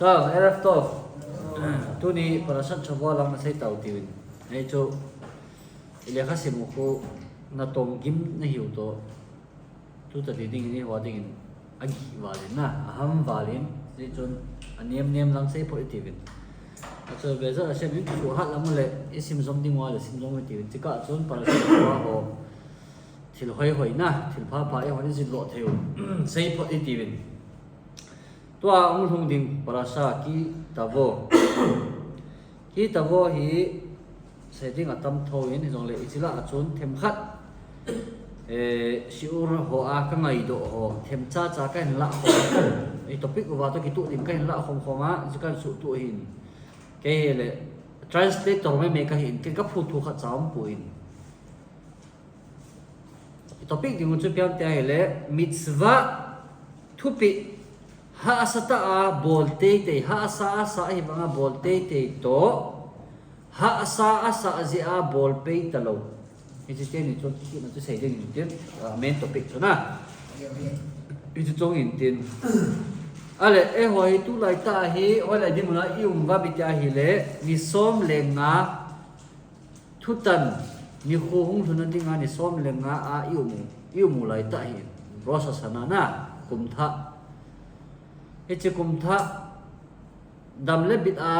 Tao, Arab to. Tu ni parasat coba lang na say tao tiwin. Ay cho ilya kasi mo ko na tonggim na hiyo to. Tu tadi ding ini wading agi walin na aham walin. Di chon aniem lang say po itivin. At so beza asya min tu hat lang mule isim zom ding wala sim zom itivin. Tika chon parasat coba ho til hoy na til pa pa ho ni zin lo theo say po itivin. Tua ang hung ding parasa ki tavo hi setting atam thoin jong le ichila achun them khat siur ho a ka ngai do ho them cha ka la ho i topic wa to ki tu ding ka la khom khoma jikan su tu hin ke le translator me ka hin ke ka phu thu kha cham puin topic ding chu pian te le mitzva thupi ha asata a bolte te ha asa hi banga bolte te to ha asa ji a bol pe talo iti te ni chon ki na chu sei ding tin main topic chona iti chong in tin ale e hoi tu lai ta hi hoi lai di muna ium va bi ta hi le ni som le nga thutan ni khu hung thun ding nga ni som le nga a ium lai ta hi rosa sana na kum tha Ichi kumtha damle bit a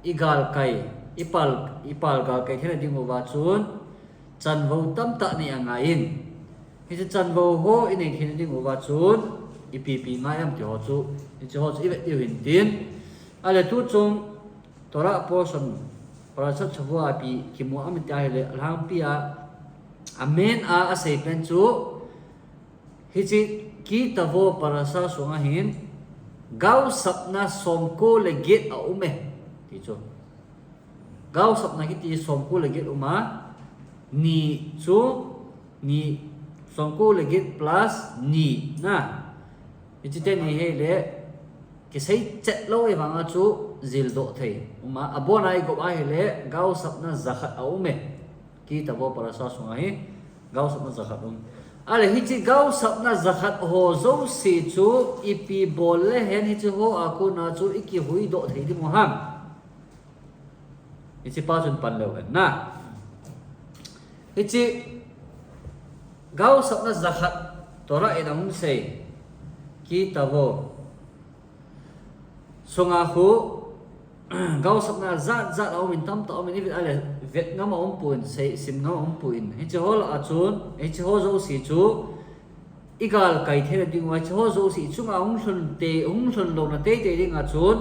igal kai ipal gal kai thena ding wa chun chan vo tam ta ni angain ichi chan vo ho in thena ding wa chun ipp ma yam ti ho chu ichi ho chu i hin tin ale tu chung tora portion parasat chwa pi kimu am ta hele lang pia amen a sei pen chu hichi ki tavo parasa sunga hin gau sapna somko legit a ume ti cho gau sapna ki ti somko legit uma ni chu ni somko legit plus ni na iti te ni he le ki sei chet lo e wanga chu zil do thei uma abona I go a he le gau sapna zakhat a ume ki tabo parasa sunga hi gau sapna zakhat ale hichi gau sapna zakhat ho zo si chu ipi bol le hen hichi ho aku na chu iki hui do thei di moham hichi pa chun pan lo na hichi gau sapna zakhat tora enam sei ki tavo songa hu gau sapna zat au min tam ta min ale vet ngam om puin sei sim ngam om puin hichi hol achun hichi ho zo si chu igal kai the ding wa ho zo si chu nga hung thun lo na te ding achun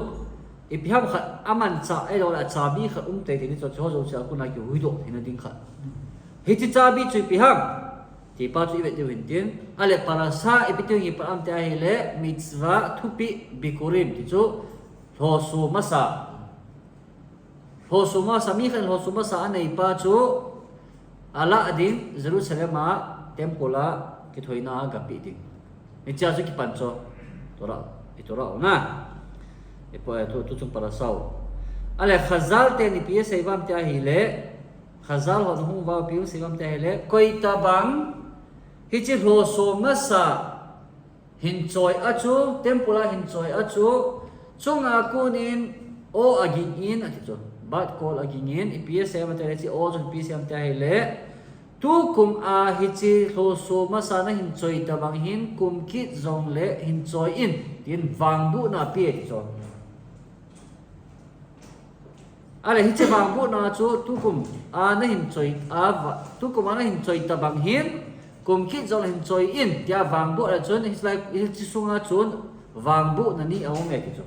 iphiam khat aman cha e lo la cha bi khat te ni cho ho zo cha ku na ki hui do thina ding khat hichi cha bi chu piham ti pa chu vet win tin ale parasa ipitu hi param ta hele mitzva thupi bikurim ti chu thosu masa Hosuma samihan hosuma sa anay pa chu ala adin Jerusalem a tempola kithoina gapi ding nicha chu ki pancho tora itora na ipo tu chung para sau ale khazal te ni pie seivam ta hile khazal ho hu wa pie seivam ta hile koi tabang hichi hosuma sa hinchoi achu tempola hinchoi achu chunga kunin o agin in aticho bat call agingin ips am ta chi o jun ps am ta hele tu kum a hichi ho so ma sana hin choi ta bang hin kum ki zong le hin choi in tin wang bu na pi cho ale hichi wang bu na chu tu kum a na hin choi a tu kum na hin choi ta bang hin kum ki zong hin choi in tia wang bu la chun is like hichi sunga chun wang bu na ni au me ki cho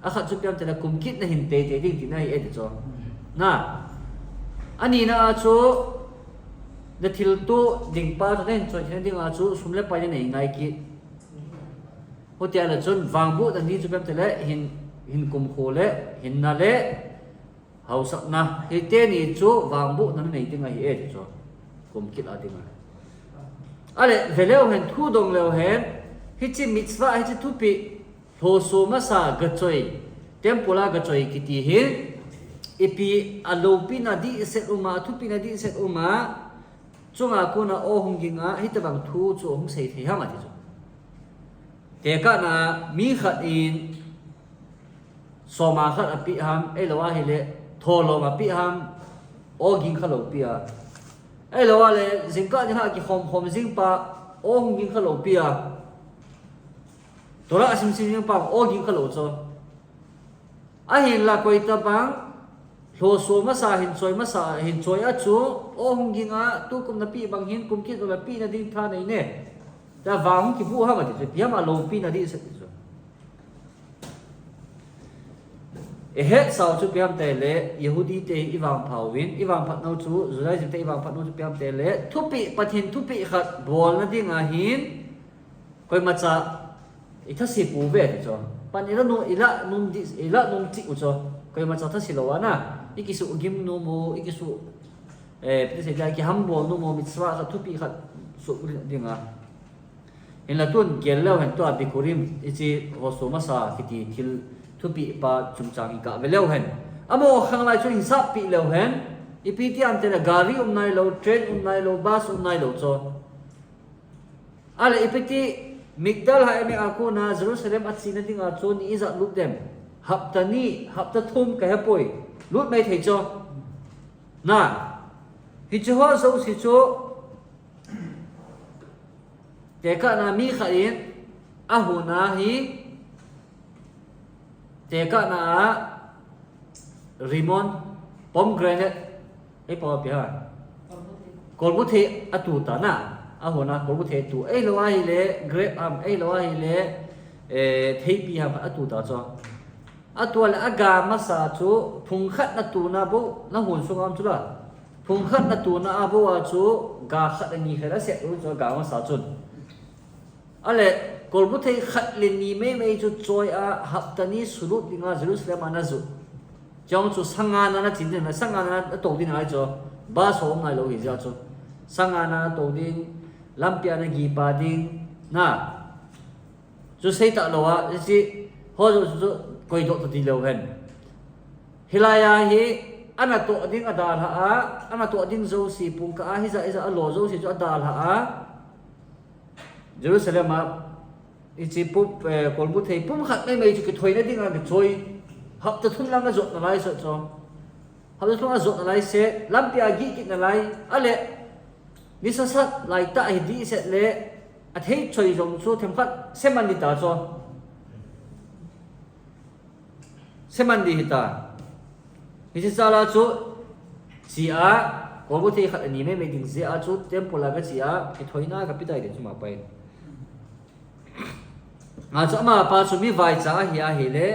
akhat chu piam tela kumkit na hinte te ding tinai e cho na ani na chu the thil tu ding pa to den choi ding a chu sumle pa nei ngai ki hotia la chun wangbu da ni chu piam tela hin kum khole hin na le hausak na hite ni chu wangbu na nei ding ai e cho kumkit a ding ale veleo hen thu dong leo hen hichi mitzva hichi thupi Hoso masa gachoi tempola gachoi kiti hi ipi alopi na di set uma thupi na di set uma chunga kuna o hunginga hitabang thu chu hung sei the hama ti chu te ka na mi khat in soma khat api ham ei lawa hi le tholo ma pi ham oging khalo pia ei lawa le jingka ni ha ki khom jing pa oging khalo pia tora asim sim pa oging khalo cho a hin la koi ta bang lo so ma sa hin choi a chu oging a tu kum na pi bang hin kum ki la pi na ding tha nei ne ta wang ki bu ha ma ti pi ma lo pi na di se hết sau chú piam tề lệ Yehudi tề Ivan Pawin Ivan Phat nâu chú rồi chúng ta Ivan Phat nâu chú piam tề lệ thu pi pathin thu pi khát bol na đi ngà hin coi mà cha ít thắt xì bù về cho pan ila nung chị cho coi mà cha thắt xì lâu na ikisu gim no mo ikisu bây giờ cái ham bol no mo mitswa khát thu pi khát số đi ngà hình là tuần kia lâu hình tuần bị kurim ichi hosoma sa kiti thil thu pi pa chung chang ka veleu hen amo khang lai chu hisap pi leu hen ipiti am te la gari nai lo train nai lo bus nai lo cho ale ipiti migdal ha me aku na Jerusalem at sin dinga chu ni iza look them hapta thum ka hapoi lut mai thei cho na hi chu ho so si chu te ka na mi kha in ahuna hi teka na rimon pomegranate ei pa pia kolbuthe atu ta na ahona kolbuthe tu ei lo ai le grape am ei lo ai le thei pi ham atu ta cho atu la aga masa chu phung khat na tu na bo na hun su am chu la phung khat na tu na abo wa chu ga khat ani khera se u cho ga ma sa chun ale kolbuthe khat le ni me chu choi a haptani sulut dinga Jerusalem ana zu jong chu sangana na tin na sangana na to din ai cho ba so ngai lo hi ja cho sangana to din lampia na gi pa ding na chu sei ta lo a ji ho chu koi do to ti lo hen hilaya hi ana to ding adal ha a ana to ding zo si pung ka hi za lo zo si chu adal ha a Jerusalem a ichi pup kolbu thei pum khat mai chu ki thoi na ding a ki choi hap ta thun lang na zot na lai so cho hap ta thun na zot na lai se lampia gi ki na lai ale ni sa sat lai ta hi di se le a thei choi jong chu them khat seman di ta cho seman di hita hi sa la chu si a kolbu thei khat ani me ding se a chu temple la ga si a ki thoi na ka pitai de chu ma pai ngà cho mà pa chu mi vai cha hi a hi le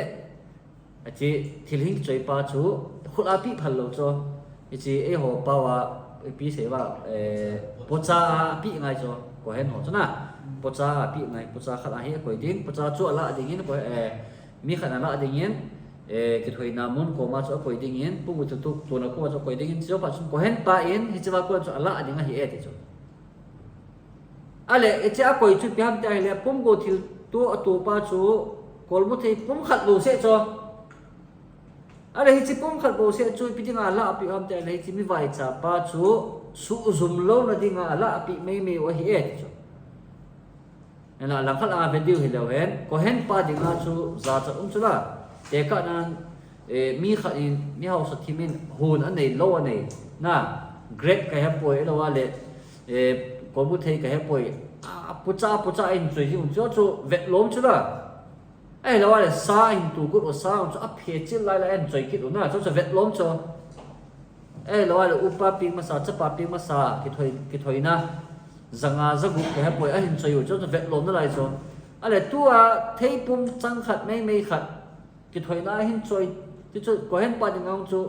a chi thil hing choi pa chu khul a pi phal lo cho chi e ho pa wa pi se wa pocha pi ngai cho ko hen ho chana pocha pi ngai pocha khat a hi ko ding pocha chu ala ding in ko mi khat ala ding in ki thoi na mun ko ma cho ko ding in pu tu tu na ko cho ko ding in cho pa chu ko hen pa in hi cha ko cho ala ding a hi e ti cho ale e cha ko chu pyam ta le pum go thil tu pa chu kolbu thei pum khat lo se cho ale hi chi pum khat lo se chu pi dinga la pi am te le chi mi vai cha pa chu su zum lo na dinga la pi me wa hi e cho ena la khala a video hi lo hen ko hen pa dinga chu za cha chu la te ka nan mi kha in mi haus thimin hun an nei lo an nei na great ka ha poi lo wa le kolbu thei ka ha poi pucha in chui ji cho chu vet lom chu la ai lo ale sa in tu ku sa chu a phe chil lai la en chui ki na cho vet lom cho ai lo ale upa ping ma sa cha pa ping ma sa ki thoi na zanga zagu ka ha poi a hin chui cho vet lom na lai cho ale tu a thei pum chang khat mei khat ki thoi na hin chui ti chu ko hen pa ding ang chu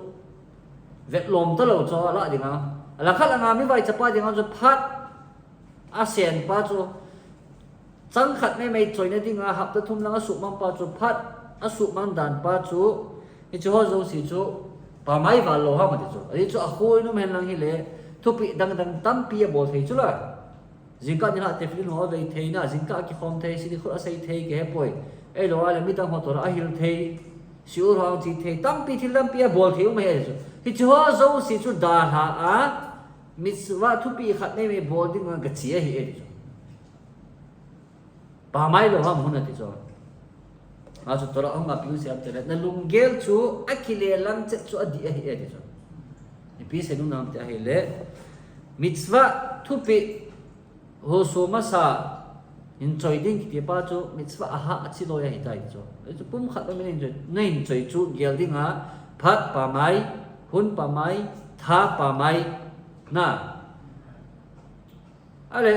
vet lom ta lo cho la ding ang la khat la nga mi vai cha pa ding ang chu phat ASEAN pa chu chang khat mai choi na dinga hap ta thum langa su mang pa chu phat a su mang dan pa chu hi chu ho zo si chu pa mai va lo ha ma ti chu ai chu a khoi nu men lang hi le thu pi dang tam pi a bol thei chu la jingka ni la te filin ho dei thei na jingka ki khom thei si ni khu a sei thei ke poi ei lo ala mi tang ho to a hil thei siur ho ti thei tam pi thil lam pi a bol thei mai chu hi chu ho zo si chu da ha a miswa thu pi khat mai bol ding ga chia hi e pa mai lo ha mun na ti cho chu tora ong api siam te na lunggel chu akile lang che chu adi a hi e de chu ipi se nu nam te a hi le mitzvah thupi ho so ma sa in choi ding ki pa chu mitzvah a ha chi lo ya hi tai chu chu pum khat me nin nei choi chu gel ding a phat pa mai hun pa mai tha pa mai na ale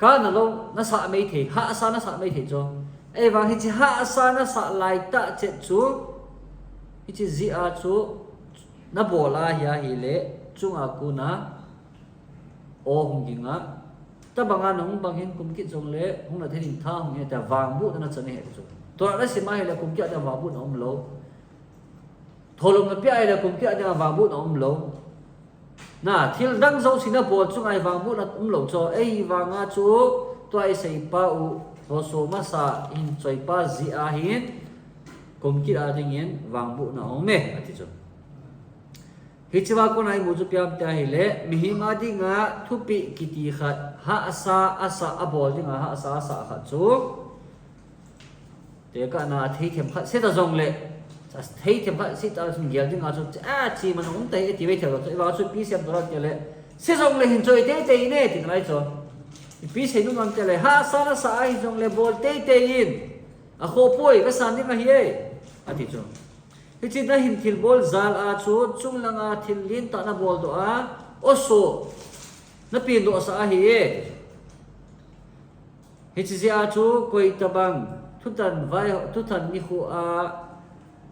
ka na lo na sa mai the ha sa na sa mai the chu ai wang hi chi ha sa na sa lai ta che chu hi chi zi a chu na bola ya hi le chung a ku na o hung ginga ta banga nong bangin kumkit jong le hung na thein tha hung he ta wang bu na chane he chu to ra si mai le kumkit da wa bu na om lo tholom na pya le kumkit da wa bu na om lo na thil dang zo sina bol chung ai wang bu na om lo cho ei wanga chu to ai sei pa u ho so ma sa in choi pa zi a hin kumkit a ding yin wang bu na om me ati chu hichwa ko nai mu chu pyam ta hi le mi hi ma di nga thupi kiti khat ha asa abol di nga ha asa khat chu te ka na thei them khat se ta jong le thei them khat si ta sung gel di nga chu a chi man ong tai ti ve thelo chu wa chu pi sem dora ke le se jong le hin choi te ne ti nai chu pi se nu ngam te le ha asa na sa ai jong le bol te in a kho poi ka san di nga hi e ati chu hichi na hin thil bol zal a chu chung langa thil lin ta na bol do a oso na pin do sa a hi e hichi zia chu koi tabang thutan ni khu a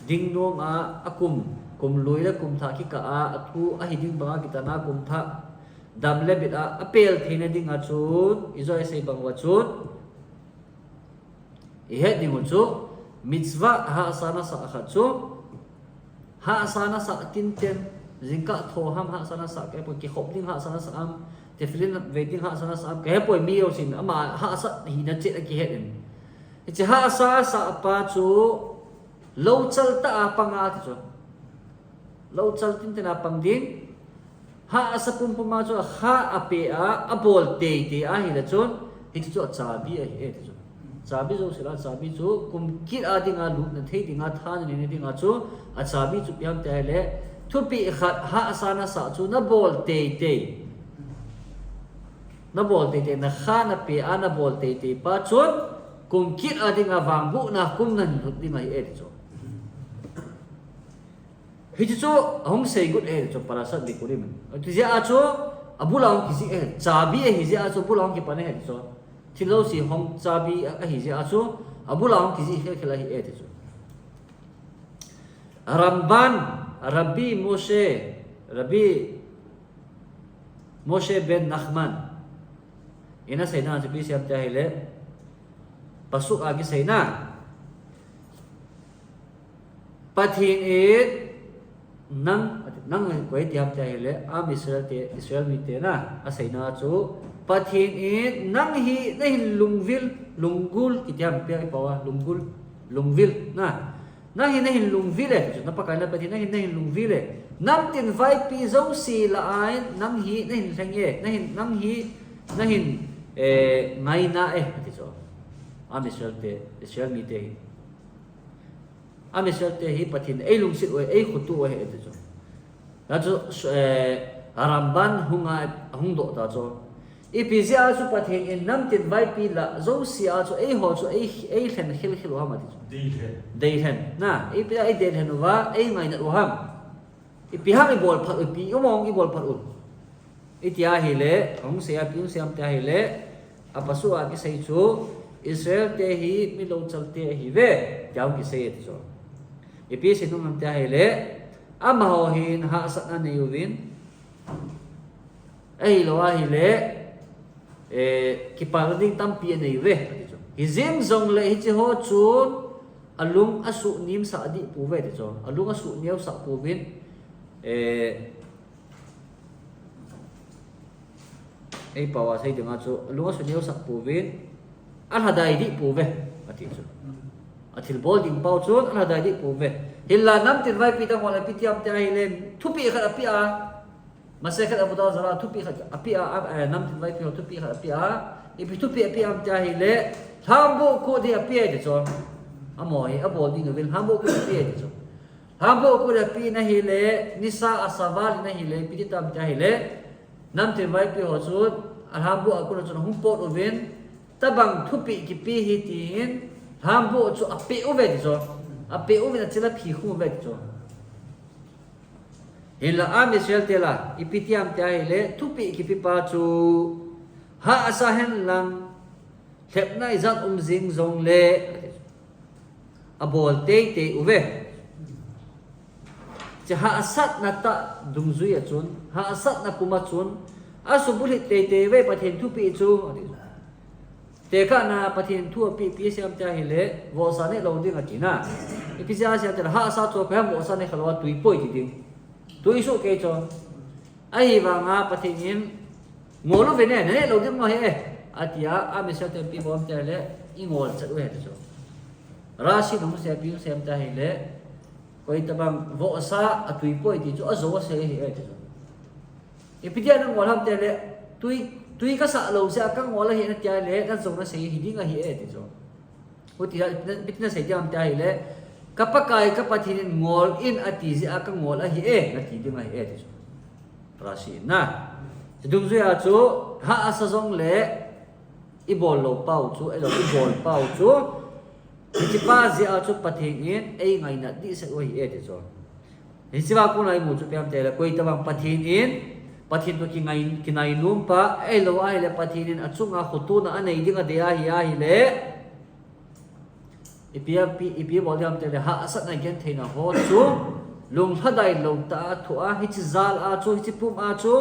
ding nom a akum kum lui la kum tha ki ka a thu a hi ding banga ki ta na kum tha dam le bit a apel thina ding a chu izoi sei bang wa chu i he ding chu mitzvah ha sana sa kha chu ha sana sa tin ten jingka tho ham ha sana sa ke po ki khop ding ha sana sa am teflin waiting ha sana sa am ke po mi yo sin ama ha sa hi na che ki het en chi ha sa pa chu lo chal ta a panga ti chu lo chal tin ten a pang ding ha sa pum puma chu ha ape a abol te a hi la chon hi chu cha bi a hi ti chu chabi zo sila chabi chu kum kit a dinga lu na thei dinga than ni dinga chu a chabi chu piam te le thupi khat ha asana sa chu na bol te na kha na pe ana bol te pa chun kum kit a dinga wang bu na kum nan hu dinga e chu hi chu hong sei gut e chu parasat di kurim ti ja chu abulang ki si e chabi e hi ja chu bulang ki pane he chu thilo si hong chabi a hi je a chu abulang ki ji khela hi e te chu Ramban Rabbi Moshe ben Nachman ina saina chu bi siam ta hele pasuk agi saina pathin it nang koi tiam ta hele am Israel mi te na a saina chu pathin it nang hi nei lunggul kitiam pe pawa lungvil na nang hi nei lungvil e na pakai na pathin nei lungvil e nam tin vai pi zo si la ai nang hi nei sang ye nang hi ngai na e ti so Israel mi te Israel te hi pathin ei lung sit oi ei khutu oi ti so na chu Ramban hung do ta so ipizia chu pathin in nam tin vai pi la zo sia chu ei ho chu ei hlen khil wa ma ti dei hen na ipia ei dei hen wa ei ngai na wa ipi ha i bol phat ipi omong i bol phat un itia hi le ong sia pi siam ta hi le apasu a ki sei chu Israel te hi mi lo chal te hi ve jaw ki sei ti so ipi se nung ta hi le ama ho hin ha sa na ne yuvin ei lo a hi le kiparading tampi nei ve hizim zong le hi chi ho chun alung asu nim sa adi pu ve de cho alung asu niau sa pu vin ei pawa sai de nga chu alung asu niau sa pu vin al hadai di pu ve ati chu athil bol ding pau chun al hadai di pu ve hilla nam tin vai pi ta wala pi tiam ta hi le thupi kha api a Masyarakat Abu Dawud zara tupi khat apia nam tin vai pi tupi khat apia ipi tupi apia am ta hi le thambu ko di apia de cho amoi abol ding vil hambo ku pi ti so hambo ku da pi na hi le nisa asawal na hi le pi tam ta hi le nam te vai pi ho chu hambo aku na chu hum pot oven tabang thupi ki pi hi tin hambo chu ape ove ti so ape ove na chila phi khu ve ti so hila amisel tela ipitiam ta hi le thupi ki pi pa chu ha asa hen lang thep nai zat jing zong le abol te te uve cha ha asat na ta dung zui a chun ha asat na kuma chun asu buli te te ve pathen thu pi chu te kha na pathen thu pi pi siam ta hi le wo sa ne lo ding a tina ipi sia sia te ha asa chu phem wo sa ne khalwa tui poi ti ding tui su ke cho ai wa nga pathen in ngolo ve ne ne lo ding ma he atia amisel te pi bom te le ingol chat we te cho rashi nong se pi sem ta hi le koi tabang vo sa atui poi ti chu azo se hi e chu ipidia nang walam te le tui ka sa lo se ka ngol hi na tia le kan zo na se hi ding a hi e ti chu uti bitna se jam ta hi le kapakai kapathin ngol in ati ji aka ngol a hi e na ti ding a hi e ti chu rashi na dung zui a chu ha asa zong le ibol lo pau chu elo ibol pau chu Ichipa zia chu pathin in ei ngai na di se oi e de zo Ichipa ko nai mu chu piam te la koi tabang pathin in pathin to ki nai num pa ei lo ai le pathin in achunga khutu na anei dinga de a hi le ipia bol yam te le ha asat na gen theina ho chu lung hadai lo ta thu a hi chi zal a chu hi chi pum a chu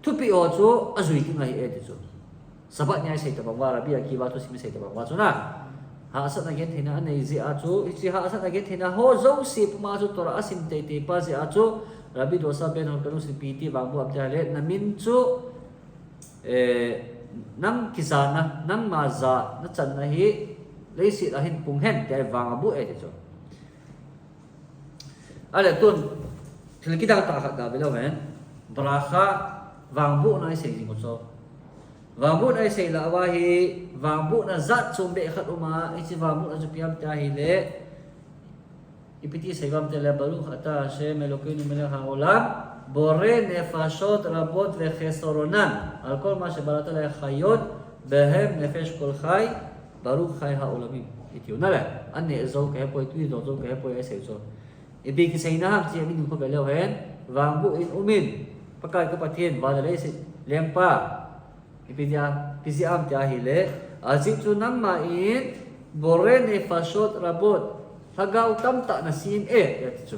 thupi o chu azui dinga hi e de zo sabat nyai sei tabang wa rabia ki wa tu sim sei tabang wa chu na ha asat na gen thina nei zi a chu ichi ha asat na gen thina ho zo si puma chu tora asim te te pa zi a chu rabi dosa ben ho kanu si pt bang bu abja le namin chu nang kizana nang maza na chan na hi leisi a hin pung hen te wang bu e te chu ale tun thil ki dang ta kha ga belo hen brakha wang bu nai sei jing chu wang bu nai sei la wa hi wang bu na zat chum be khat uma ichi wang bu na chu piam ta hi le ipiti sei wam te le balu khata she melokin mele ha olam bore nefashot rabot ve khesoronan al kol ma shebarata le khayot behem nefesh kol khay baruch khay ha olamim itiu na le anne zo ke poi tu zo ke poi sei so ibi ki sei na ham chi mi ko belo hen wang bu in umin pakai ka patien wa le se lempa ipidia pisi am ta hi le azit chu nang ma in bore nefashot rabot thagau tam ta na sim e ya ti chu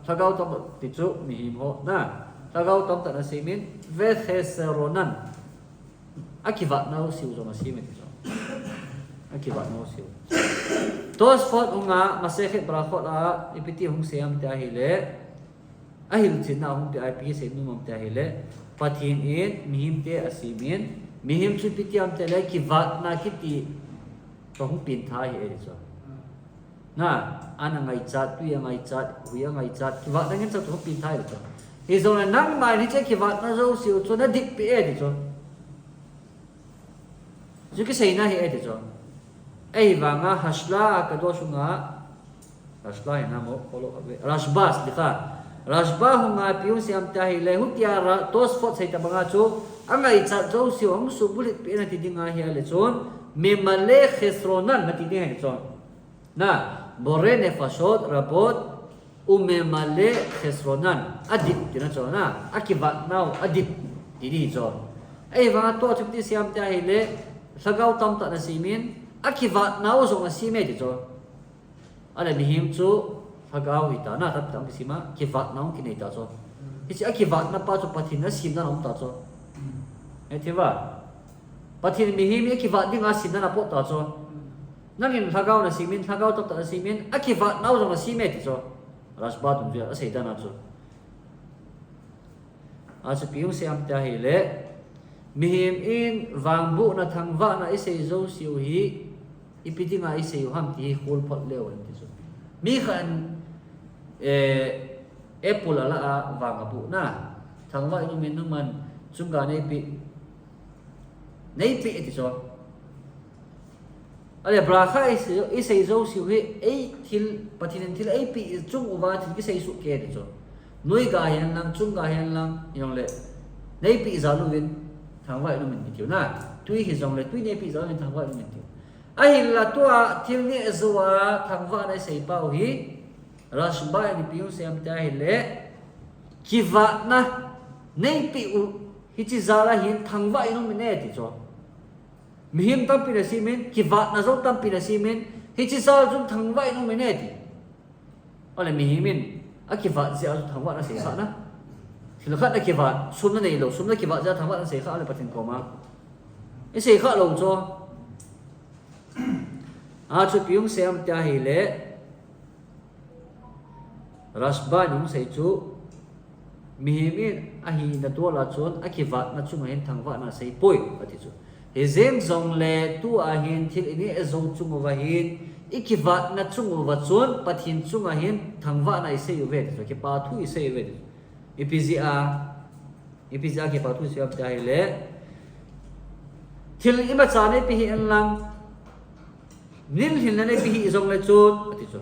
thagau tam ti chu mi him ho na thagau tam ta na simin ve kheseronan akivat na siu zo ma sim ti chu akivat na siu tos fot unga masekhet brakot a ipiti hung seam ta hi le ahil chin na hung pi ip se nu mam ta hi le pathin in mihim te asimin mihim chu pitiam te le kivat na kiti to hung pin tha hi e chu na ana ngai chat tu ya ngai chat hu ya ngai chat kiwa na ngin sa tu pin thai to hi zo na nang mai ni che kiwa na zo siu chu na dik pi e di cho ju ki sei na hi e di cho ei wa nga hasla ka do shu nga hasla ina mo polo rashbas dikha rashba hu nga piu siam ta hi le hu tia ra tos fot sei ta banga chu angai chat zo siu ang su bulit pi na ti dinga hi le chon me male khesronan na ti dinga hi chon na bore nefashot rabot umemale khesronan adip tina cho na akivat nau adip diri cho ei wa to chupti siam ta hi le sagau tam ta na simin akivat nau zo na sime ti cho ala mihim chu sagau ita na tat tam sima kivat nau ki nei ta cho ichi akivat na pa chu pathin na sim na nom ta cho e thiwa pathin mihim akivat ding a sim na po ta cho nangin thagau na simin thagau top ta simin akivat nau zo na sime ti cho rasba tum je asei ta na cho asu piu siam ta hi le mihim in wangbu na thangwa na isei zo siu hi ipitinga isei ham ti khul phot leo ti cho mi khan apple ala a wangabu na thangwa inu min man chunga nei pi ti cho ale brakha i sei zo siu hi ei thil pathin thil ei pi chung uwa thil ki sei su ke de cho noi ga hian lang chung ga hian lang yong le nei pi za lu win thang vai lu min tiu na tui hi zong le tui nei pi za win thang vai lu min tiu a hi la tua thil ni azwa thang va nei sei pau hi rashba ni piu sem ta hi le kiva na nei pi u hi chi zala hin thang vai lu min ne ti cho mihim tam pi na simin kiva na zo tam pi na simin hi chi zal zum thang vai lu min ne ti ole mihimin a kiva zia thang va na sei kha na thil khat na kiva sum na nei lo sum na kiva za thang va na sei kha le patin ko ma e sei kha lo cho a chu piung sem ta hi le rasba nung sei chu mihimin a hi na to la chon a kiva na chung hen thang va na sei poi ati chu he zeng zong le tu a hin thil ini e zo chung wa hin ikiva na chung wa chon pathin chung a hin thang va na sei u ve ke pa thu i sei ve ipizia ke pa thu se ap ta hi le thil ima cha ne pi hi an lang nil hin na ne pi hi zong le chon ati chu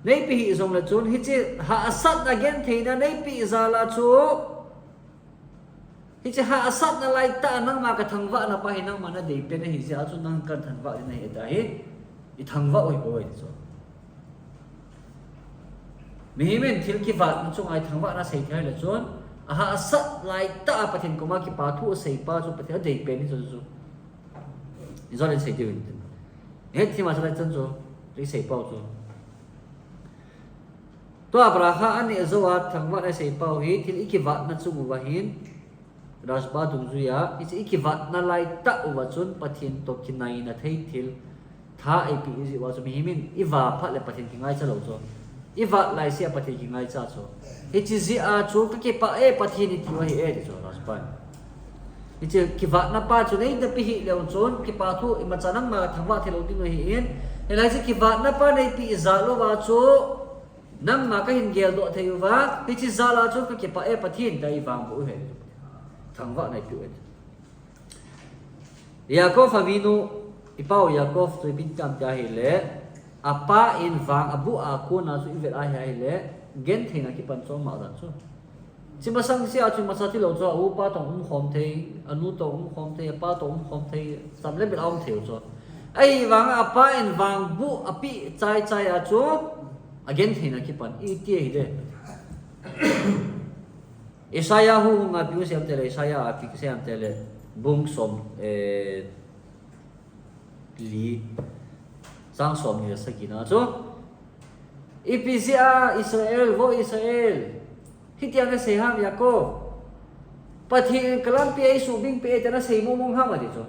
nei pi hi zong le chon hi che ha asat again theina nei pi za la chu hi che ha asat na lai ta nang ma ka thang va na pa hi nang ma na dei pe na hi ja chu nang kan than va na hi ta hi i thang va oi boi chu mi men thil ki va na chung ai thang va na sei thai le chon a ha asat lai ta pathin ko ma ki pa thu sei pa chu pathin dei pe ni chu chu ni zo le sei de he thi ma sa lai chen chu ri sei pao chu to abraha ani azawa thangwa na sei pau hi thil ikivat na chung wa hin rasba dung zu ya i ikivat na lai ta wa chun pathin to kinai na thei thil tha ip ji wa chu mi himin iwa pha le pathin ki ngai cha lo cho iwa lai sia pathin ki ngai cha cho hi chi ji a chu ke pa e pathin ni ti wa hi e cho rasba hi chi kivat na pa chu nei da pi hi le chon ki pa thu i ma chanang ma thangwa thelo ding hi in elai chi kivat na pa nei pi za lo wa chu nam ma ka hin gel do theu wa pi chi zala chu ka ke pa e pathin dai wang bu he thang wa nai pu et Yakov avinu ipau Yakov tu bin tam ta hi le apa in wang abu a ko na chu ivel a hi le gen theina ki pan chong ma da chu chi ma sang sia chu ma sa ti lo cho u pa tong khom thei anu tong khom thei pa tong khom thei sam le bil ong theu cho ai wang apa in wang bu api chai chai a chu again thina ki pan i tie hi de Isaiah hu nga piu sem tele Isaiah api sem tele bung som li sang som ni sakina cho ipisia Israel vo Israel hitian na seham Yakov pathin kalam pi ai su bing pe ta na sei mong ham ati cho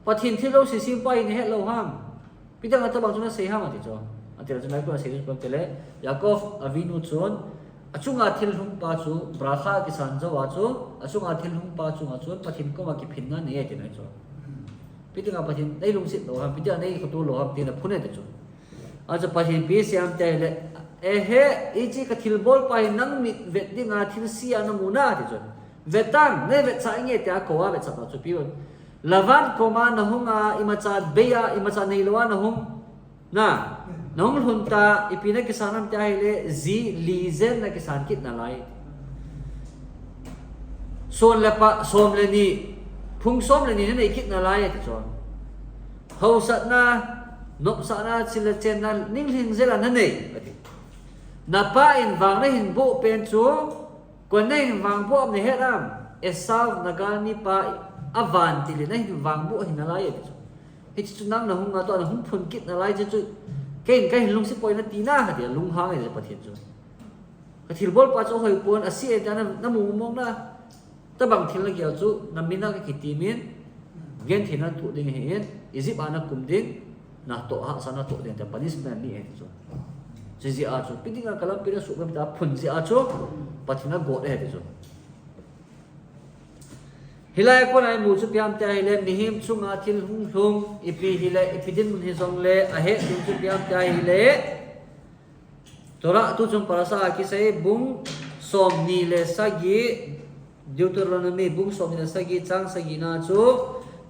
pathin thilo si sim pai ni he lo ham pidang ata bang chu na sei ham ati cho ati ra nai ko sei ko tele Yakov avinu chon achunga thil hum pa chu brakha ki san zo wa chu achunga thil hum pa chu chon pathin ko ma ki phinna ne ati nai cho pidang pathin dai lung sit lo ham pidang nei ko tu lo ham tin phune de chu aja pathin pi siam te le he ichi ka thil bol pa nang mi vet dinga thil sia na muna ti cho vetang ne vet sa nge ta ko wa vet sa chu pi lavan ko ma na hunga imacha beya imacha nei lo na hung na nong hunta ipina kisanam ta ile zi lizen na kisan kit na lai son la pa som le ni phung som le ni ne kit na lai ti chon ho sat na nop sa na chila chen na ning hing zela na nei na pa in wang na hin bo pen chu ko nei wang bo ne heram esav nagani pa avan ti le na hin wang bo hin na lai ti chon hi chu nang na hung na to na hung phun kit na lai chu cái lung si poi na tina ha dia lung ha ngai pathin chu ka thil bol pa chu hoi pon asi e ta na mu mong na ta bang thil la gyal chu namina ka kiti min gen thina tu ding hen izip ana kum ding na to ha sana to ding ta punishment ni e chu ji a chu pidinga kalam pira su gam ta phun ji a chu pathina go de he chu hilai ko nai mu chu piam ta hile nihim chunga thil hung hlung ipi hile ipidin mun hi zong le a he tin chu piam ta hile tora tu chung parasa ki sei bung som ni le sagi Deuteronomy bung som ni sagi chang sagi na chu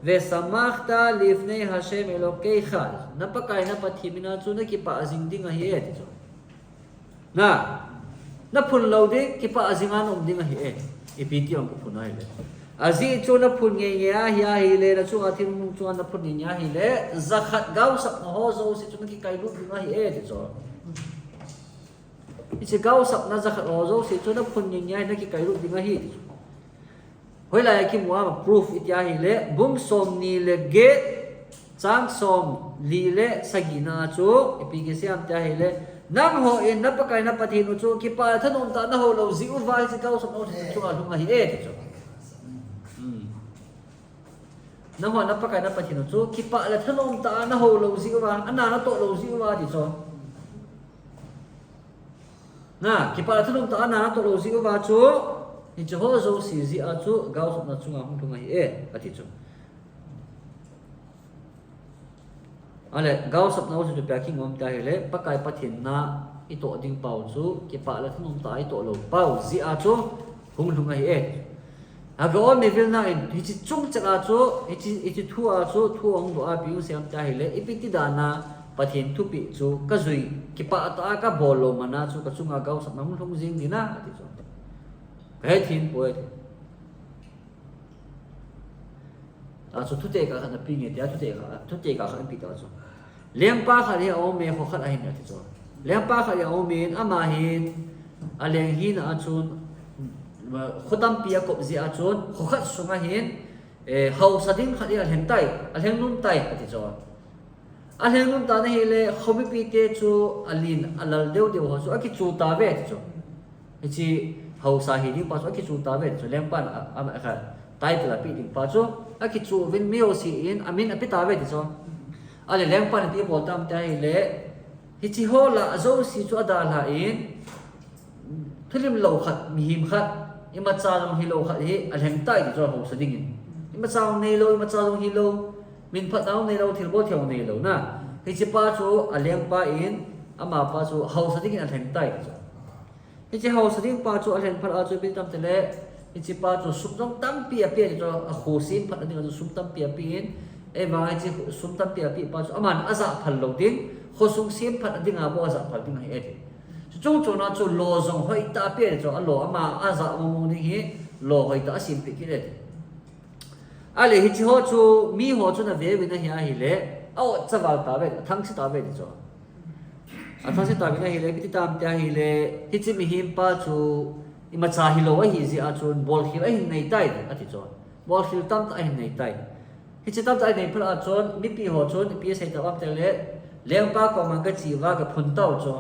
Vesamachta lifnei Hashem Elokeicha. Napakai na pathimina chu na kipa azing ding a hi e ti chu. Na phun lo de kipa azingan ding a hi e. Ipiti ang phun ai le. Azi chu na phun nge nge hi le na chu athim nu chu na phun nya hi le zakhat gau sak no ho zo si chu na ki kai lu ding a hi e ti chu. Ichi gau sak na zakhat ho zo si chu na phun nge nge na ki kai lu ding a hi ti chu. Hoi lai ki muam proof itya hi le bung som ni le get chang som li le sagina chu ipigi siam tya hi le nang ho in napakai na pathinu chu ki pa thanom ta na ho lo zi u vai si kau som no chu a lunga hi e ti chu na ho napakai na pathinu chu ki pa la thanom ta na ho lo zi u va ana na to lo zi u va ti chu na ki pa la thanom ta ana na to lo zi u va chu ni chu ho zo si zi a chu gau som na chu nga hung thunga hi e ati chu ale gau sap na chu pya ki ngom ta hele pakai pathin na ito ding pau chu ki pa la thnum ta ito lo pau zi a chu hung lunga hi e ha go me vil na in hi chi chung cha chu hi chi thu a chu thu ong do a pi u siam ta hele ipiti da na pathin thu pi chu ka zui ki pa ta ka bolo mana chu ka chunga gau sap na hung thung jing ni na ati chu kai thin poi a chu thu te ka na pi nge ta thu te ka khan pi ta chu leng pa kha le o me kho khat a hin ati chu leng pa kha le o me ama hin a leng hin a chun khutam pi a kop zi a chun kho khat sunga hin hau sadin kha le hen tai a leng num tai ati chu a leng num ta na hi le khomi pi te chu alin alal deu deu ho chu a ki chu ta ve ati chu chi hau sa hi ding pa chu a ki chu ta ve chu leng pa a kha tai tla pi ding pa chu a ki chu vin meo si in amin api ta ve ti chu ale leng pa ti bo tam ta hi le hi chi ho la zo si chu ada la in thilim lo khat mi him khat ima cha long hi lo khat hi a leng tai ti chu ho sa ding in ima cha nei lo ima cha long hi lo min phat naw nei lo thil bo theu nei lo na hi chi pa chu a leng pa in ama pa chu ho sa ding in a leng tai ti chu hi chi ho sa ding pa chu a leng phat a chu bi tam te le hi chi pa chu sum jong tam pi a pi ti chu a kho sin phat ding chu sum tam pi a pi in e ma chi sum tam pi a pi pa chu aman aza phal lo ding kho sung sim phat ding a bo aza phal ding hi e chu chu na chu lo zong hoi ta pi chu a lo ama aza mo ding hi lo hoi ta sim pi ki le ale hi chi ho chu mi ho chu na ve na hi a hi le au chawal ta ve thang si ta ve ti chu a thang si ta ve na hi le pi tam ta hi le hi chi mi him pa chu ima cha hi lo hi zi a chun bol hi a hin nei tai a ti chu bol hi tam ta hin nei tai hi chi tam ta nei phal a chon mi pi ho chon pi sai ta am te le leng pa ko mang ka chi wa ka phun tau chu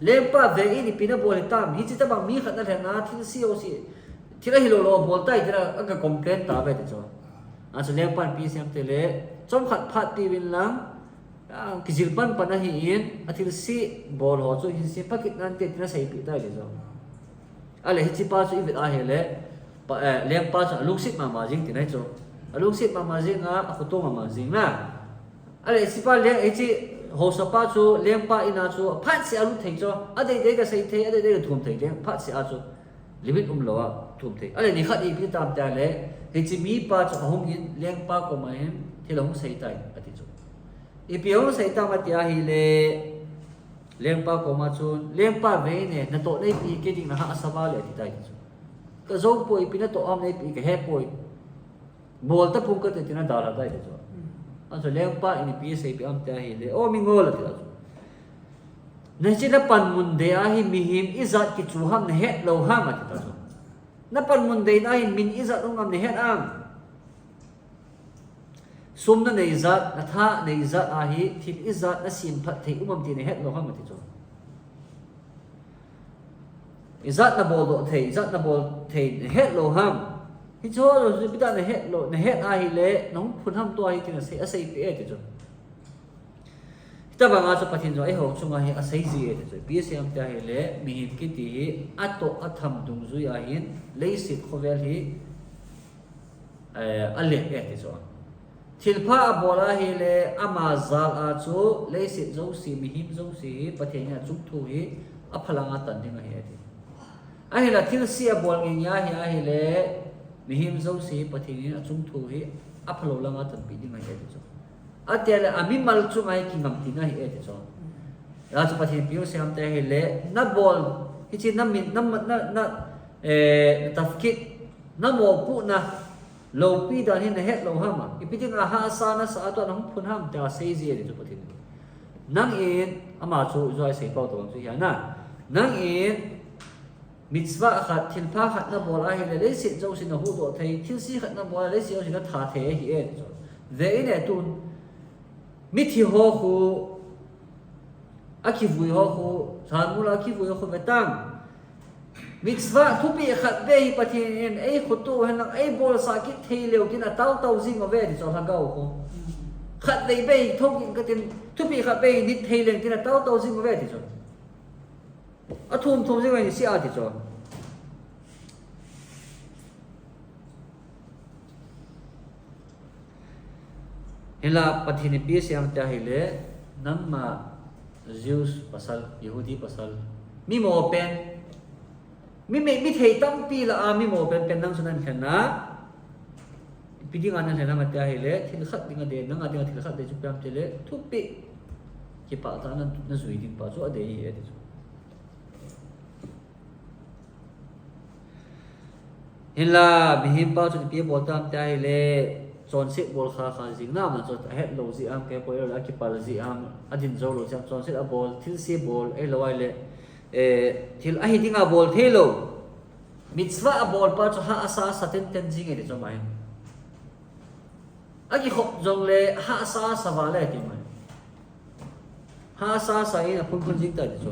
leng pa ve i ni pi na bol tam hi chi ta bang mi khat na le na thi si o si thi la hi lo bol tai tira a ka complain ta ve ti chu a chu leng pa pi sem te le chom khat phat pi win lang ki jil pan pa na hi in a thil si bol ho chu hi si pakit nan te tina sai pi ta le chu ale hi chi pa chu i vet a hele leng pa chu luk sit ma jing ti nai chu alung sit ma jing a khuto ma jing na ale si pa le hi chi ho sa pa chu leng pa ina chu phat si alu thei chu a dei ka sai thei a dei ka thum thei le phat si a chu limit lo a thum thei ale ni khat i pi tam ta le hi chi mi pa chu hom in leng pa ko ma hin thilong sai tai ati chu i pi hong sai ta ma tia hi le leng pa ko ma chu leng pa ve ne na to nei pi ke ding na ha asaba le ti tai chu ka zo poi pi na to am nei pi ka he poi bol ta pung ka te tina dala dai chu an so leng pa ini pi sai pi am ta hi le o mi ngol ti chu na chi na pan mun de a hi mi him izat ki chu ham na het lo ha ma ti ta chu na pan mun de na hi min izat ong am ne het am sum na nei zat na tha nei zat a hi thil izat na sim phat thei umam ti ne het lo ha ma ti chu izat na bol do thei izat na bol thei het lo ham hi cho rồi bị ta này hết ai lệ nóng phun ham to hi thì là sẽ xây bị ấy rồi ta bằng ai cho pathin rồi ấy hậu chung ai xây gì ấy rồi biết xem ta hi lệ mi him cái tí ato atham dung zui ai hin lấy xịt khovel hi alek ấy rồi thilpha bola hi lệ amazal a chu lấy xịt dấu xì mi him dấu xì pathin nhà chung thu hi aphalang atan ding ai ai là thil si bol ngi nya hi ai lệ mi him zo si pathin a chung thu hi apalo langa tan pi ding ai e chu atiala ami mal chu ngai ki ngam ti ngai e chu ra chu pathin piu siam te hele na bol hi chi na min na tafkit na mo pu na lo pi dan hin het lo hama ipiting a ha sa na sa to nang phun ham ta sei ji e chu pathin nang in ama chu zoi sei pau to chu ya na nang in mitzvah khat thil pha khat na bol a hele le sit zo sin hu do thei thil si khat na bol le si o sin na tha the hi e chu ve in e tun mi thi ho khu aki vui ho khu san mula ki vui ho betang mitzvah thu pi khat be hi pathin ei khutu han ei bol sa ki thei leu tin a tau jing ove di so thangau ko khat dei be thok in ka tin thu pi khat be ni thei leng tin a tau jing ove di so a thum jing ai si a di so hela pathin pi siam ta hele namma Jews pasal Yahudi pasal mi mo pen mi thei tam pi la mi mo pen nang sunan khana piding anan hena matya hele thil khat dinga de nang adinga thil khat de chu pam tele thupi ki pa ta na zui ding pa chu ade hi ade chu hela bihim pa chu pi bol tam ta hele chon sit bol kha jing na ma chot het lo ji am ke poil la ki pal ji am adin zo lo cham chon sit a bol thil si bol e lo ai le thil a hi dinga bol thelo mitzvah a bol pa chu ha asa saten ten jing e de chomai agi khop jong le ha asa sawa le ti mai ha asa sa in a phun jing ta de chu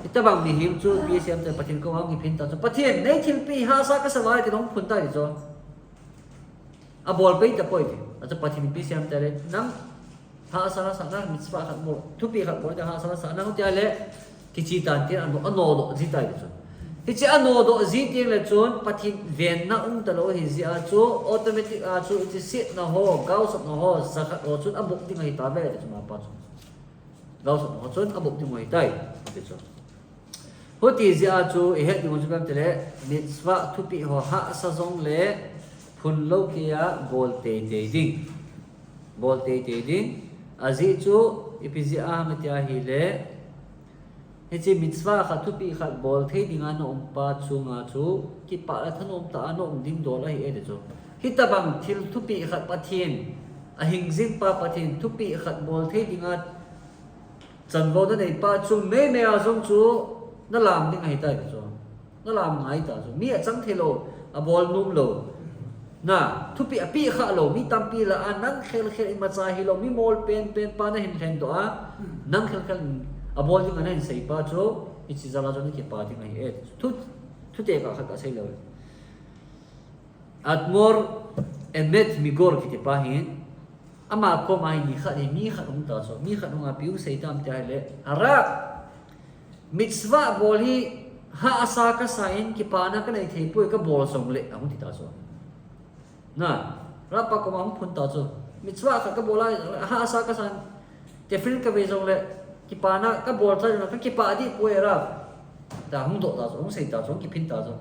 ita bang mi him chu bi siam te pathin ko ang ki phin ta chu pathin nei thil pi ha asa ka sawa ti dong phun ta de chu a bol pe ta poi a cha pathin pi siam te le nam ha asa sa na mitzvah khat mo thu pi khat mo ta ha asa sa na ho ti ale ki chi tan ti an no do ji ta de chu hi chi an no do ji ti le chon pathin ven na ta lo hi ji a chu automatic a chu ti sit na ho gau sat na ho sa khat o chun a buk ti ngai ta ve de chu ma pa chu gau sat ho chun a buk ti moi tai de chu ho ti ji a chu e het di mo chu pam te le mitzvah thu pi ho ha sa zong le phun lo kia bol te ding azi chu ipiji a ma tia hi le he chi mitzvah kha thu pi khat bol thei dinga no umpa chunga chu ki pa la thanom ta no ding do la hi e de chu hitabang thil thu pi khat pathin a hing jing pa pathin thu pi khat bol thei dinga chan bo da nei pa chu me a zong chu na lam ding ai ta de chu na lam ngai ta chu mi a chang thelo a bol num lo na thu pi api kha lo mi tam pi la an nang khel i ma cha hi lo mi mol pen pa na hin do a nang khel a bol ding anan sei pa cho ichi zala jo ni ki pa ding ai et thu te ka kha ka sei lo atmor emet mi gor ki te pa hin ama ko mai ni kha ni mi kha um ta so mi kha nga piu sei tam ta le ara mitzvah bol hi ha asa ka sain ki pa na ka nei thei poi ka bol song le ang ti ta so na rapa ko mam phun ta chu mitzvah ka bola ha asa ka san te fril ka be jong le ki pa na ka bol ta na ka ki pa di puera ta hung do ta so sei ta so ki phin ta so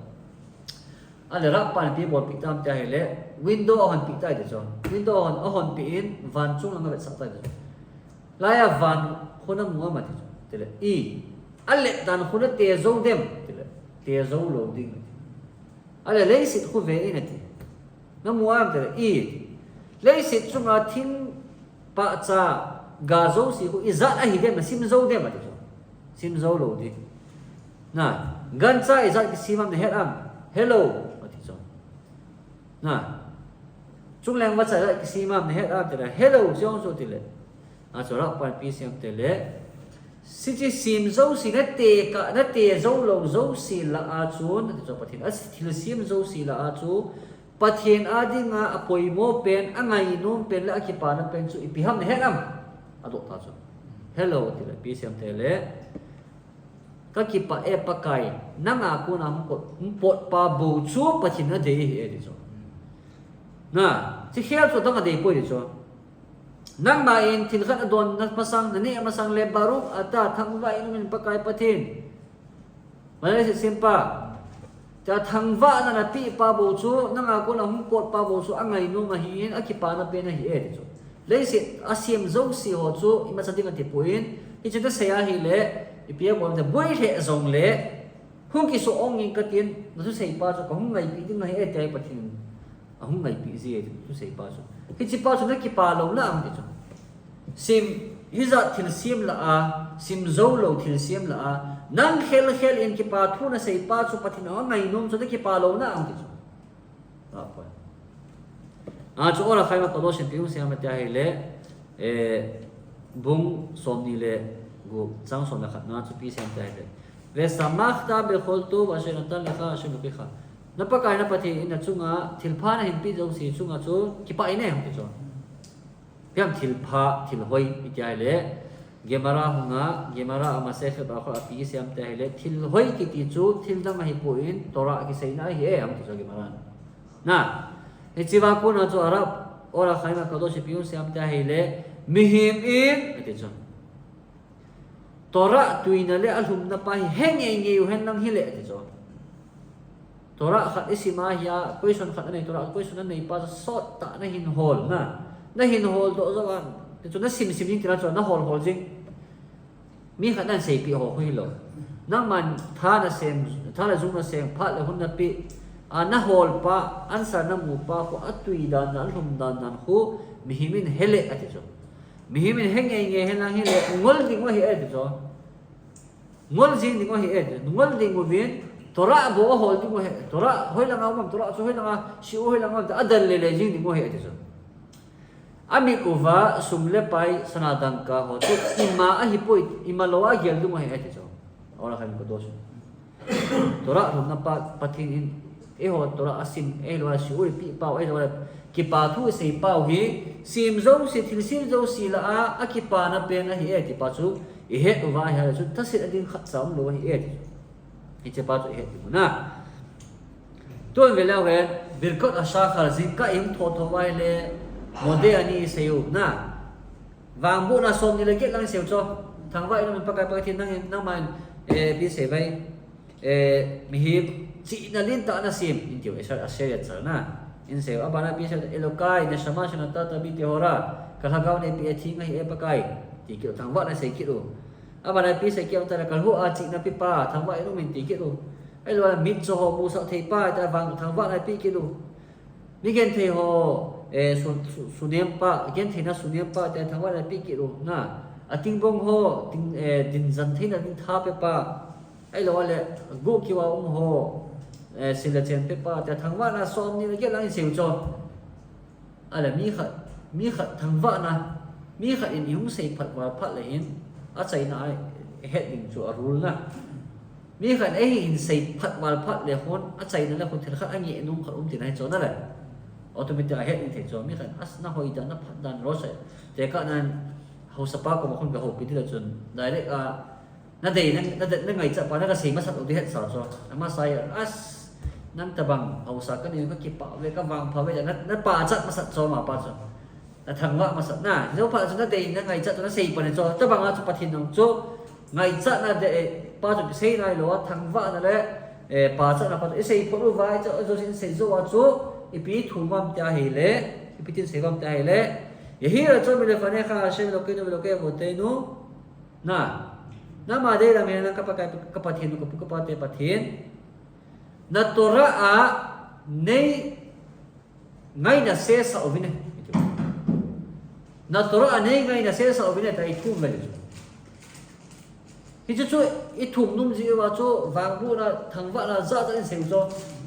ale rap pan pi bol pi tam ta hele window on pi ta de so window on pi in van chung lang sa ta de la ya van khona mu ma ti te le i ale dan khona te zo dem te zo lo ding ale le sit khu ve in ti na muam te i le sit chunga thin pa cha ga zo si hu izat a hi dem sim zo dem ati sim zo lo di na gan cha izat ki simam ne het am hello ati so na chung leng wa cha ki simam ne het am te hello jong so ti le a so ra pa pi sim te le si chi sim zo si na te zo lo zo si la a chun ati so pathin as thil sim zo si la a chu pathin adinga apoi mo pen angai num pen la ki pa na pen chu ipiham ne helam ado ta chu hello ti la pi siam te le ka ki pa e pa kai nanga ku na pot pa bo chu pathin na de he de chu na chi khel chu dang de poi de chu nang ma in thil khat adon na pasang na ni amasang le baruk ata thangwa in min pa kai pathin malai se simpa ta thang va na pi pa bo chu na nga ko na hum pot pa bo chu angai no ma hi in akipa na pe na hi e chu le se asim zo si ho chu ima cha ding ati puin hi chu ta seya hi le ipia ko ta boi the zong le hung ki so ong in ka tin na chu sei pa chu ka hum ngai pi ding na hi e tai pathin hum ngai pi ji e chu sei pa chu hi chi pa chu na ki pa lo la am ti chu sim hi za thil sim la a sim zo lo thil sim la a nang khel in ki pa thu na sei pa chu pathin a ngai nom chu ki pa lo na ang ki chu a pa a chu ora khai ma to sin piu se ma ta hi le bung som ni le gu chang som la khat na chu pi sem ta hi le ve samachta be khol tu wa shen tan la kha shen bi kha na pa kai na pathi in chunga thil pha na hin pi zo si chunga chu ki pa ine hong ki chu piam thil pha thil hoi pi ta hi le gemara hunga gemara ama se kha ba kha pi siam te hele thil hoi ki ti chu thil dang hi poin tora ki sei na hi e am ti so gemara na e chiwa ko na chu arab ora khaima ka do se pi siam te hele mihim in ti chu tora tuina le alhum na pa hi heng nge hen nang hi le ti chu tora khat isima ya question khat nei tora question nei pa sot ta na hin hol na hin hol do zawan cho nó sim đi cho nó hol jing mi khả năng sei pi ho hui lo nang man tha na zum na sem pha le hun na pi na hol pa answer na mu pa ko atui dan na hum dan nan khu mi himin hele ati cho mi himin nge helang hele ngol ding wa hi ati cho ngol jing ding wa hi ati ngol ding mo bin tora bo hol ding wa tora hoi la ngam tora cho hoi la si hoi la ngam adal le jing ding wa hi ati cho ami kuva sumle pai sanadang ka ho tu ima a hipoi ima loa gel du mai ate cho ora khan ko dos tora rum na pa pathin in e ho tora asim e lo si uri pi pau e lo ki pa thu sei pau hi sim zo si thil sim zo si la a ki pa na pe na hi e ti pa chu e he wa ha chu ta sit adin khat sam lo hi e ti che pa chu he ti na ton ve lao he birkot asha khar zin ka im tho wai le mode ani seo na wang bu na som ni le get lang seo cho thang vai nó pa kai pa thin nang man bi se vai mi hi chi na lin ta na sim in tiu esa aseria cha na in seo abana bi se elokai na sama shana ta bi te hora kala gaw ne pi thi ngai e pa kai ti ki thang va na se ki ru abana bi se ki ta kal hu a chi na pi pa thang vai no min ti ki ru ai lo mit cho ho mu sa thei pa ta wang thang va na pi ki ru mi gen thei ho sunem pa gen thina sunem pa te thangwa na pi ki ro na ating bong ho ting din zan thina din tha pe pa ai lo le go ki wa ho sila chen pe pa te thangwa na som ni ge lang seu cho ala mi khat thangwa na mi khat in yung sei phat wa phat le in a chai na ai heading chu a rule na mi khat ai in sei phat wa phat le hon a chai na la kon thil khat angi num khat tin ai cho na le automatic a head in the zo mi khan as na hoi dan na phat dan ro se te ka nan ho sapa ko khon ga ho pi la chun direct na dei na ngai cha pa na ka sei ma sat o di het sa so ama sai as nan tabang ho sa ka ni ka ki pa le ka wang pha we na pa chat ma sat so ma pa so na thang wa ma sat na zo pa so na dei na ngai cha na sei pa ne so tabang a chu pathin nong chu ngai cha na de pa chu sei nai lo thang wa na le pa cha na pa sei pho ru vai cho zo sin sei zo wa chu ipi thumam ta hele ipi tin sevam ta hele yehi ra cho mile fane kha shem loke no loke bote no na ma de la me na ka pathin ko ka pate pathin na tora a nei ngai na se sa ovine na tora a nei ngai na se sa ovine ta ikum mele hi chu itum num ji wa cho wang bu na thangwa na za za in se zo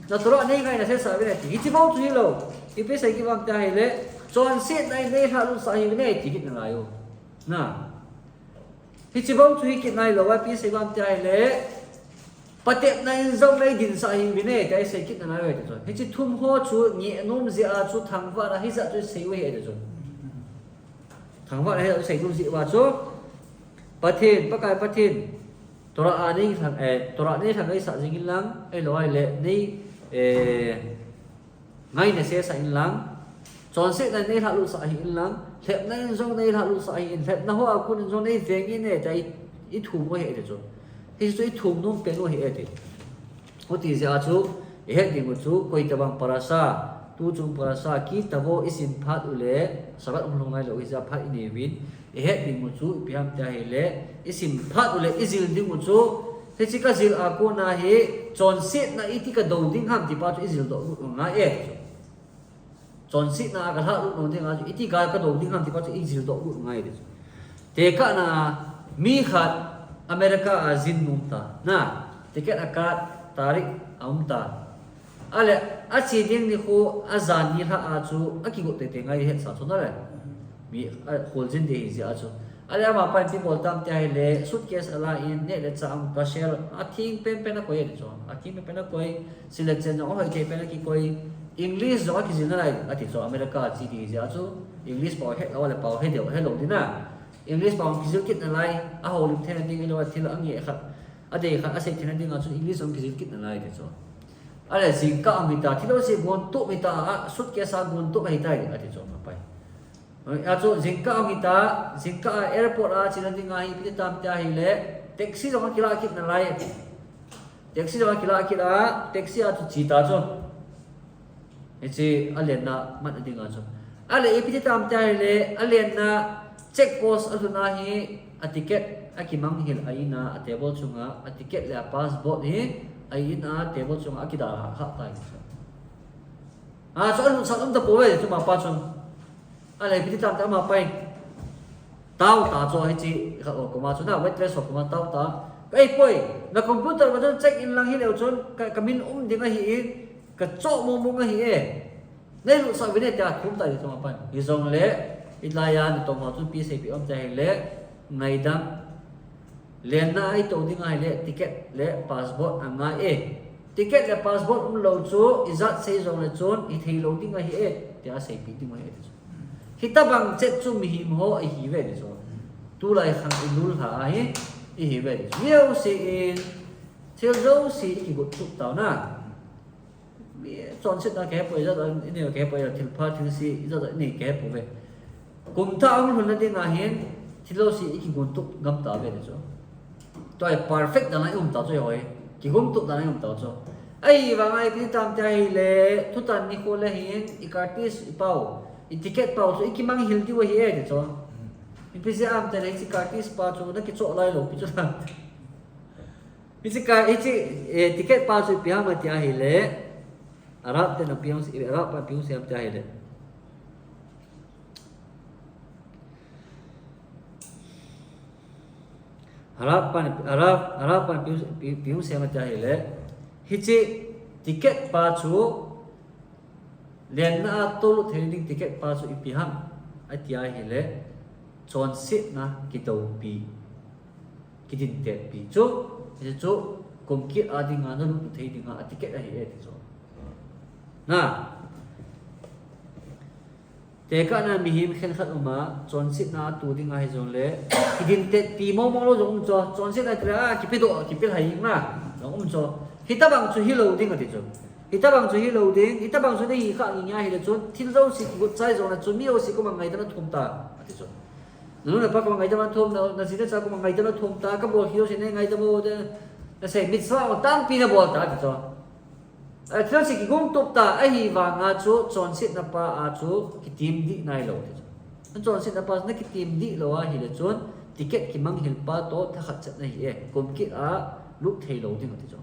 na tora nei ngai na se sa vine ti bao chu lo ipe sai ki wang ta hele chon sit nai nei ha lu sa hi ne ti ki na yo na hi chi bao chu hi ki nai lo wa pi sai wang ta hele patep nai zong nei din sa hi vine kai sai ki na yo ti so hi chi thum ho chu ni nom ji a chu thangwa na hi za chu sei we he so thangwa he sai lu ji wa chu pathin pakai pathin tora ani thang tora nei thang ai sa jing lang ai lo ai le nei ngay na se sa in lang chon se na nei halu sa hi in lang thep na zong nei halu sa hi in thep na ho akun zong nei veng in ne dai I thu mo he de zo hi so I thu nom pe no he de Huti zi achu he ding chu koi tabang parasa tu chung parasa ki tabo isim phat ule sabat umlongai lo iza phat inewin he ding chu piam ta hele isim phat ule izil ding chu he chika zil aku na he chon sit na iti ka do ding ham ti pa chu izil do nga e chon sit na ka ha lu no ding a iti ka do ding ham ti pa chu izil do nga e te ka na mi khat Amerika azin mumta na tiket akat tarik aumta ale achi ding ni khu azan ni ha achu akigo te te ngai het sa chona le mi holjin de hi achu ale ma pan ti bol tam ta hele suitcase ala in ne le chang ka share athing pen pen ko ye cho athing pen ko selection no hoi te pen ki koi english zo ki jin na ati cho America chi di ja chu english pa het awale pa he deu hello dina english pa ki zil kit na lai a ho lim then ding lo thil ang ye khat ade khat ase then ding a chu english om ki zil kit na lai de cho ale zingka amita thilo se gon tu mita suitcase a gon tu mai tai ati cho ma pai a chu zingka amita zingka airport a chinan ding a hi pi tam ta hi le taxi zo ki la kit na lai taxi zo ki la kit a taxi a chu chi ta cho echi alen na man ding a cho ale e pi tam ta hi le alen na check post aduna hi a ticket a ki mang hil aina a table chunga a ticket le passport hi aina table chunga a ki da ha tai a so lu sa da po we chu ma pa chung ale pi tam ta ma pai tao ta cho hi chi ko ma chu na waitress ko ma tao ta kai poi na computer ma check in lang hi le chon ka min ding a hi ka cho mo mo nga hi e nei lu sa vine ta thum ta chu ma pai hi zong le ilaya ni to ma chu pi se pi om ta hi le ngai dam len na ai to ding ai le ticket le passport anga e ticket le passport lo chu izat sei zong le chon I thei lo ding ai e tia sei pi ding ai hita bang chet chu mi him ho ai hi ve de so tu lai khang inul ha hi I hi ve de yeu se in thil zo si ki gut tu ta na mi chon sit na ke po za da ni ke po ya thil pha thil si za da ni ke po ve kum tha ang hun na ding a hin thilo si ki gun tu gam ta ve de so toi perfect da na ta cho hoi ki gum tu da na ta cho ai wa ngai pi tam ta hi le thu tan ni ko le hin I kartis I pau I ticket pau so I ki mang hil ti wa hi e de cho I pi se am ta le si kartis pa cho na ki cho lai lo pi cho na pi si ka I ticket pa so pi ha ma ti a hi le arab te na pi arab pa pi se am ta hi le harapan piung sema ta hele hichi ticket pa chu len na tolu thailing ticket pa chu ipiham atia hele chon sit na kito pi kitin te pi chu chu komki adinga na lu thai dinga ticket a he chu na teka na mihim khen khat uma chon sit na tu dinga hi zong le kidin te pi mo mo lo zong cho chon sit na tra ki pi do ki pi hai na zong cho hita bang chu hi lo ding ati cho hita bang chu hi lo ding hita bang chu hi kha nya hi le chon thil zo si ku chai zong na chu mi o si ko mang ngai da na thum ta ati cho nu na pa ko ngai da na thum na si da cha ko mang ngai da na thum ta ka bo hi o si ne ngai da bo de na sei mit sa o tang pi na bo ta ati cho thil si ki gum top ta a hi wa nga chu chon sit na pa a chu ki tim di nai lo an chon sit na pa na ki tim di lo a hi le chon ticket ki mang hil pa to tha khat chat na hi e kom ki a lu thei lo ding ti cho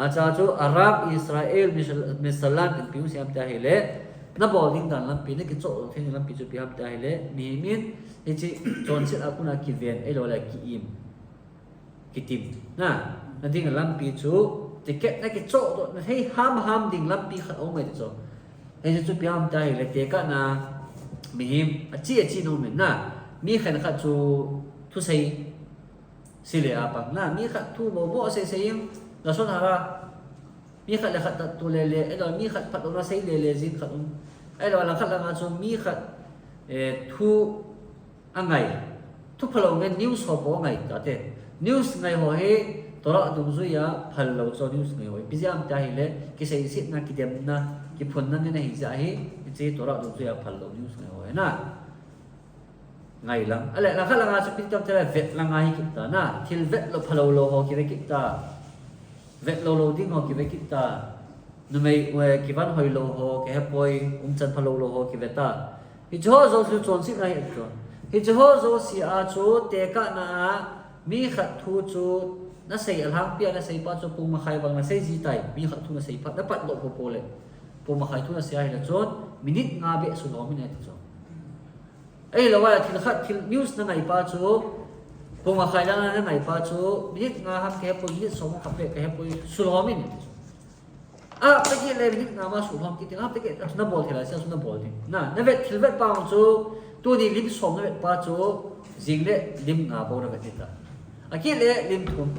a cha chu arab israel misalan tin piu siam ta hi le na bol ding dan lam pi na ki cho thei lam pi chu pi ham ta hi le mi min hi chi chon sit a kuna ki ven e lo la ki im ki tim na ding lam pi chu ticket na ki cho to na hei ham ding lam pi khat ong mai cho hei chu pi ham ta hi le te ka na mi him a chi no men na mi khan khat chu thu sei sile a pang na mi khat thu bo sei yeng la son hara mi khat la khat tu le e lo mi khat phat na sei le zin khat e lo la khat la nga chu mi khat thu angai thu phalo nge news ho bo ngai ta te news ngai ho he tora dung zu ya phal lo cho news ngai hoi bizam ta hi le ki sei sit na ki dem na ki phun na ne hi ja hi che tora dung zu ya phal lo news ngai hoi na ngai lang ale la khala nga chu pi tam tela vet la ngai ki ta na thil vet lo phalo lo ho ki re ki ta vet lo ding ho ki ve kita nu mei we ki van hoi lo ho ke hepoi chan phalo lo ho ki veta hi jo zo su chon si na hi to hi jo zo si a chu te ka na mi khat thu chu na sei alhang pia na sei pa chu pu ma khai bang na sei ji tai mi khat thu na sei phat na pat lo po le pu ma khai thu na sei hi la chon minute nga be su lo mi na ti chon ai lo wa thil khat thil news na ngai pa chu pu ma khai na na ngai pa chu minute nga ha ke pu minute so ma kha pe ke pu su lo mi ni pagi le minute nga ma su lo ki ti pagi na bol thila sa su na bol ni na vet thil vet pa chu tu ni lim som na vet pa chu jing le lim nga bo na vet ta akil le lim thum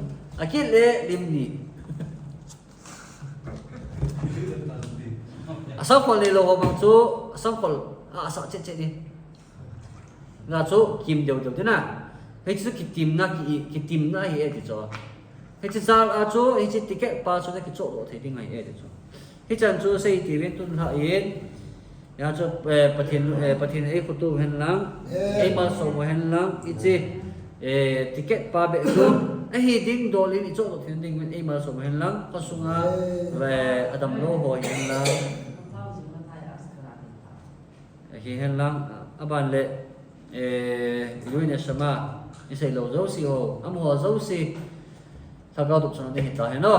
akil le lim ni asam kol le lo bang chu asam kol asa che ni nga chu kim deu deu na hei chu ki tim na hi e ti cho hei chu sal a chu hei chu ticket pa chu na ki cho lo thei ding ai e ti cho hei chan chu sei ti ven tun ha in ya chu pathin e khutu hen lang e ma so mo hen lang I chi ticket pa be chu a hi ding do li ni cho lo thei ding ven e ma so mo hen lang ko sunga ve adam lo ho hen lang hi hen lang aban le lui ne sama ni sei lo zo si ho am ho zo si ta ga du chon ni ta he no